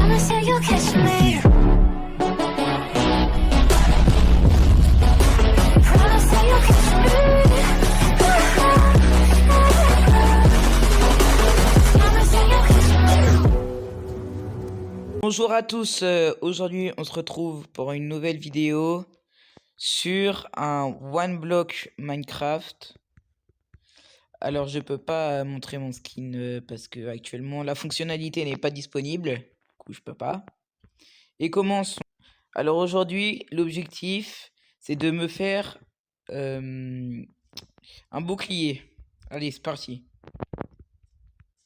Promise that you'll catch me. Promise that you'll catch me. Promise that you'll catch me. Bonjour à tous, aujourd'hui on se retrouve pour une nouvelle vidéo sur un One Block Minecraft. Alors je peux pas montrer mon skin parce que actuellement la fonctionnalité n'est pas disponible, du coup je peux pas. Et commençons. Alors aujourd'hui l'objectif c'est de me faire un bouclier. Allez c'est parti.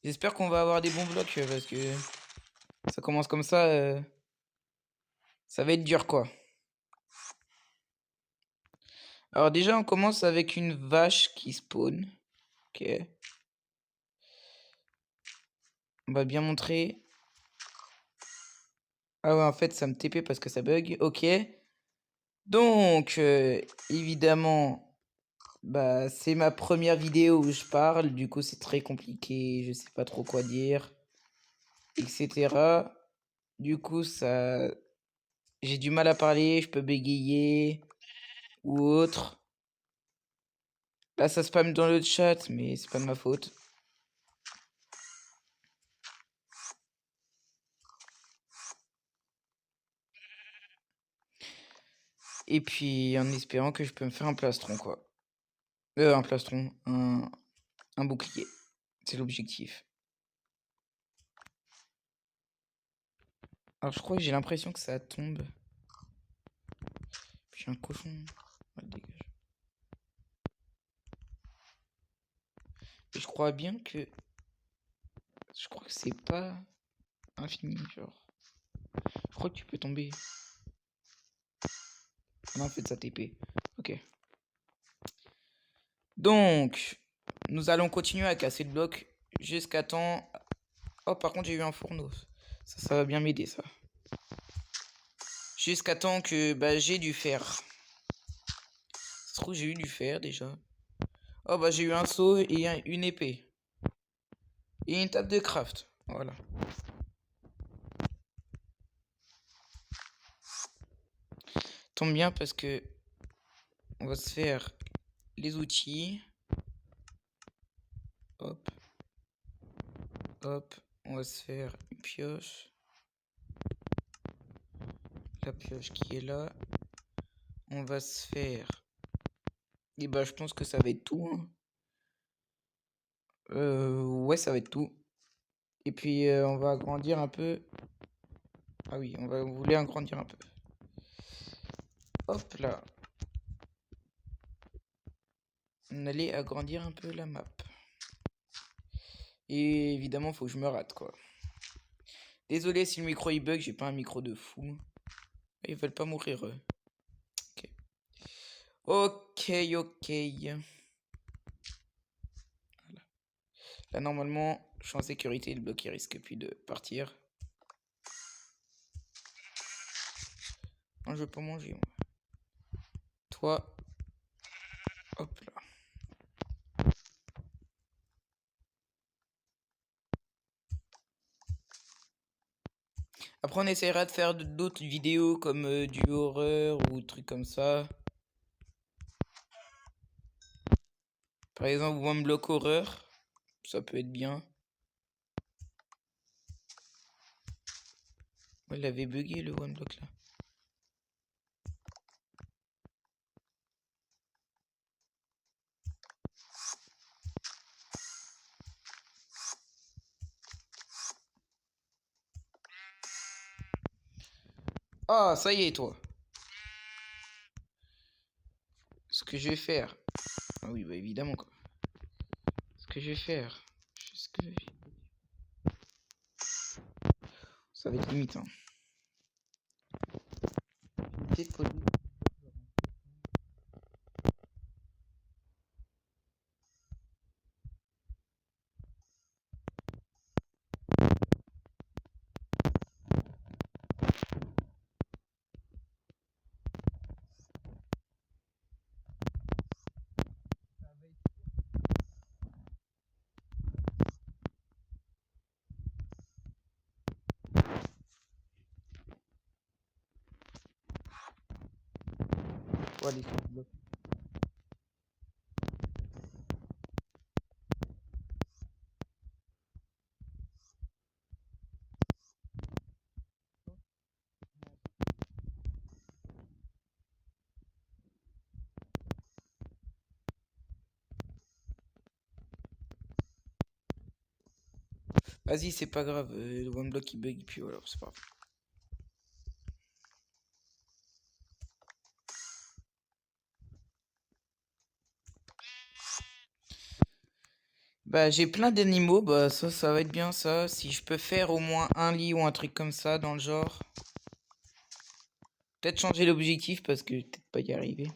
J'espère qu'on va avoir des bons blocs parce que ça commence comme ça, ça va être dur quoi. Alors déjà, on commence avec une vache qui spawn. Ok. On va bien montrer. Ah ouais, en fait, ça me TP parce que ça bug. Ok. Donc, évidemment, bah, c'est ma première vidéo où je parle. Du coup, c'est très compliqué. Je sais pas trop quoi dire. Etc. Du coup, ça... J'ai du mal à parler. Je peux bégayer. Ou autre. Là, ça spam dans le chat, mais c'est pas de ma faute. Et puis, en espérant que je peux me faire un plastron, quoi. Un plastron, un bouclier. C'est l'objectif. Alors, je crois que j'ai l'impression que ça tombe. Puis un cochon. Ah, dégage. Et je crois bien que... Je crois que c'est pas infini, genre. Je crois que tu peux tomber. Non, en fait, ça TP. Ok. Donc, nous allons continuer à casser le bloc jusqu'à temps... Oh, par contre, j'ai eu un fourneau. Ça va bien m'aider, ça. Jusqu'à temps que bah, j'ai du fer. Ça se trouve, j'ai eu du fer, déjà. Oh, bah, j'ai eu un seau et une épée. Et une table de craft. Voilà. Tombe bien parce que on va se faire les outils. Hop. Hop. On va se faire une pioche. La pioche qui est là. On va se faire... Et bah je pense que ça va être tout. Hein. Ouais, ça va être tout. Et puis on va agrandir un peu. Ah oui, on voulait agrandir un peu. Hop là. On allait agrandir un peu la map. Et évidemment, faut que je me rate quoi. Désolé si le micro il bug, j'ai pas un micro de fou. Ils veulent pas mourir eux. Ok. Voilà. Là normalement, je suis en sécurité, le bloc il risque plus de partir. Non, je veux pas manger. Moi. Toi. Hop là. Après on essaiera de faire d'autres vidéos comme du horreur ou trucs comme ça. Par exemple One Block Horreur. Ça peut être bien. Il avait bugué le One Block là. Ah, ça y est, toi. Ce que je vais faire. Ah oui, bah évidemment, quoi. Ce que je vais faire. Ça va être limite, hein. pour aller sur le bloc. Vas-y, c'est pas grave. Le one block il bug, puis voilà, c'est pas grave. Bah, j'ai plein d'animaux, bah ça va être bien ça. Si je peux faire au moins un lit ou un truc comme ça dans le genre. Peut-être changer l'objectif parce que je vais peut-être pas y arriver.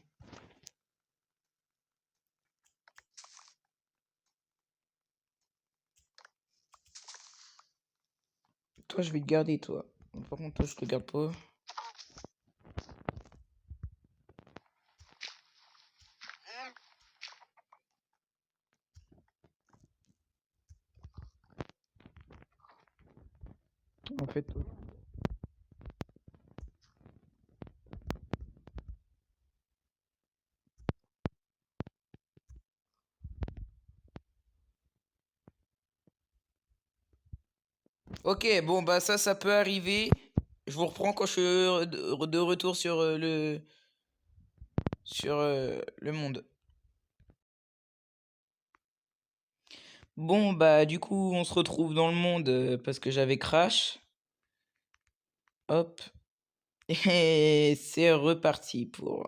Toi, je vais te garder, toi. Par contre, toi, je te garde pas. En fait, toi. Ok, bon, bah ça peut arriver. Je vous reprends quand je suis de retour sur le monde. Bon, bah du coup, on se retrouve dans le monde parce que j'avais crash. Hop. Et c'est reparti pour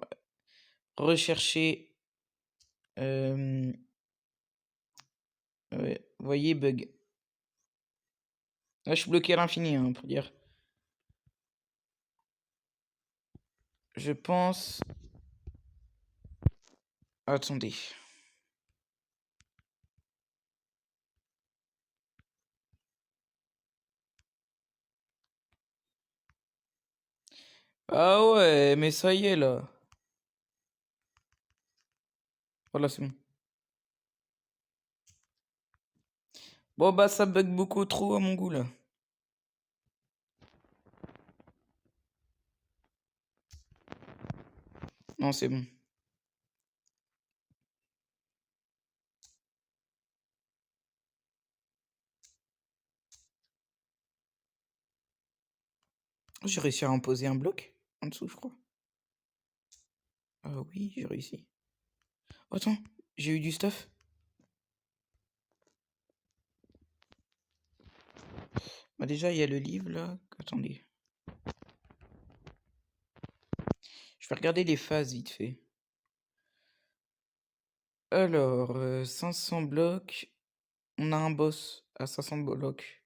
rechercher. Ouais, vous voyez, bug. Là, je suis bloqué à l'infini, hein, pour dire. Je pense. Attendez. Ah ouais, mais ça y est là. Voilà, c'est bon. Bon, bah ça bug beaucoup trop à mon goût là. Non, c'est bon. J'ai réussi à imposer un bloc en dessous, je crois. Ah oui, j'ai réussi. Oh, attends, j'ai eu du stuff. Bah déjà, il y a le livre là. Attendez. Je vais regarder les phases vite fait. Alors, 500 blocs. On a un boss à 500 blocs.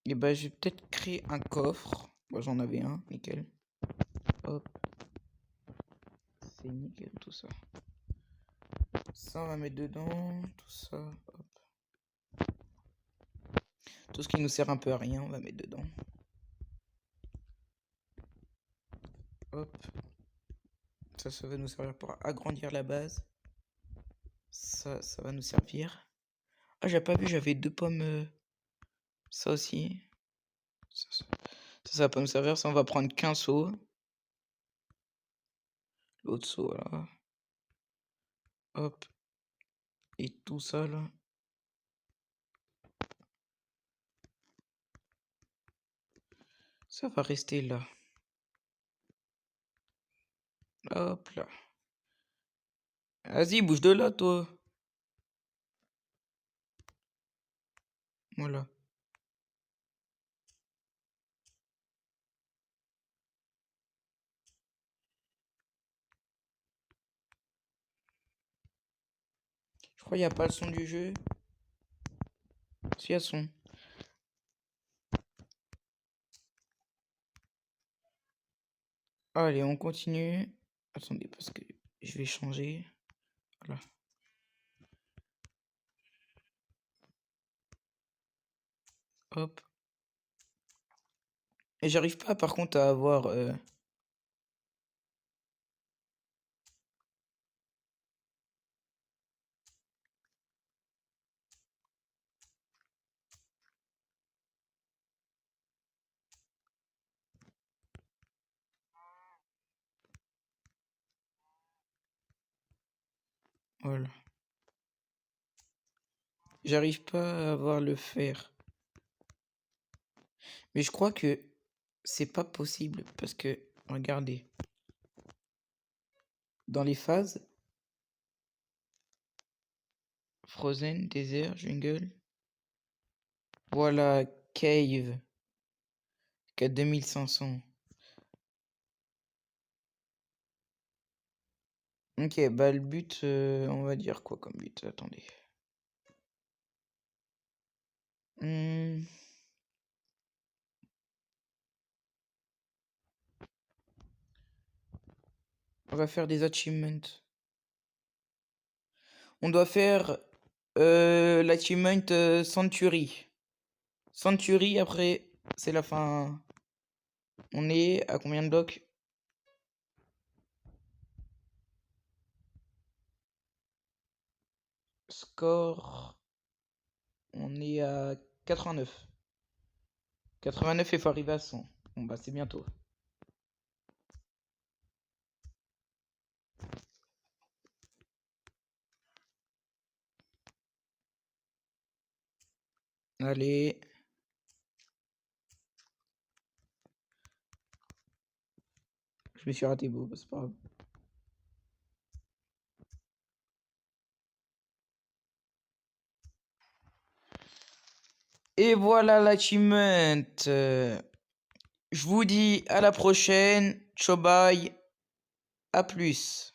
Et bah, je vais peut-être créer un coffre. Moi, j'en avais un, nickel. Hop. C'est nickel tout ça. Ça, on va mettre dedans. Tout ça. Hop. Tout ce qui nous sert un peu à rien, on va mettre dedans. Hop. Ça va nous servir pour agrandir la base. Ça va nous servir. Ah, j'ai pas vu, j'avais 2 pommes. Ça aussi. Ça va pas nous servir. Ça, on va prendre qu'un seau. L'autre seau, là. Hop. Et tout ça, là. Ça va rester là. Hop là. Vas-y, bouge de là, toi. Voilà. Je crois qu'il n'y a pas le son du jeu. Si, il y a son. Allez, on continue. Attendez, parce que je vais changer. Voilà. Hop. Et j'arrive pas, par contre, à avoir... Voilà. J'arrive pas à voir le fer. Mais je crois que c'est pas possible parce que, regardez, dans les phases, Frozen, désert, jungle, voilà, cave, qu'à 2500. Ok, bah le but, on va dire quoi comme but? Attendez. Hmm, on va faire des achievements. On doit faire l'achievement Century. Century, après, c'est la fin. On est à combien de blocs? Score. On est à 89. 89 et faut arriver à 100. Bon bah c'est bientôt. Allez. Je me suis raté beau, c'est pas grave. Et voilà l'achievement. Je vous dis à la prochaine. Ciao bye. À plus.